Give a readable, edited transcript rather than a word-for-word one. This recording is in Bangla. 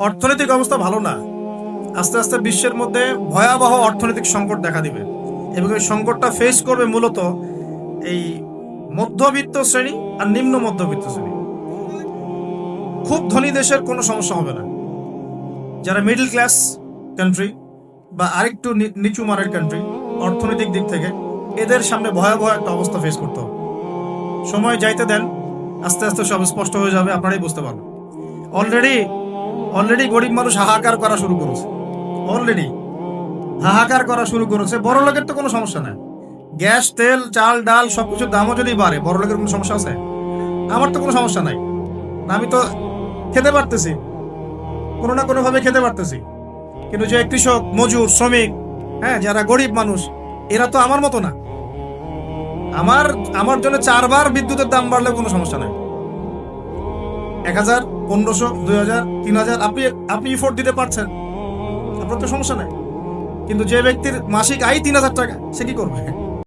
অর্থনৈতিক অবস্থা ভালো না। আস্তে আস্তে বিশ্বের মধ্যে ভয়াবহ অর্থনৈতিক সংকট দেখা দিবে, এবং এই সংকটটা ফেস করবে মূলত এই মধ্যবিত্ত শ্রেণী আর নিম্ন মধ্যবিত্ত শ্রেণী। খুব ধনী দেশের কোনো সমস্যা হবে না, যারা মিডল ক্লাস কান্ট্রি বা আরেকটু নিচু মানের কান্ট্রি অর্থনৈতিক দিক থেকে, এদের সামনে ভয়াবহ একটা অবস্থা ফেস করতে হবে। সময় যাইতে দেন, আস্তে আস্তে সব স্পষ্ট হয়ে যাবে, আপনারাই বুঝতে পারবেন। অলরেডি অলরেডি গরিব মানুষ হাহাকার করা শুরু করেছে, অলরেডি হাহাকার করা শুরু করেছে। বড় লোকের তো কোনো সমস্যা নাই, গ্যাস তেল চাল ডাল সবকিছুর দামও যদি বাড়ে, বড় লোকের কোনো সমস্যা আছে? আমার তো কোনো সমস্যা নাই, আমি তো খেতে পারতেছি, কোনো না কোনো ভাবে খেতে পারতেছি। কিন্তু যে কৃষক মজুর শ্রমিক, হ্যাঁ, যারা গরিব মানুষ, এরা তো আমার মতো না। আমার আমার জন্য 4 বার বিদ্যুতের দাম বাড়লেও কোনো সমস্যা নাই। 1000, 1500, 2000, 3000 আপনি আপনি ইফোর্ট দিতে পারছেন, আপনার তো সমস্যা নাই। কিন্তু যে ব্যক্তির মাসিক আয় 3000 টাকা, সে কি করবে?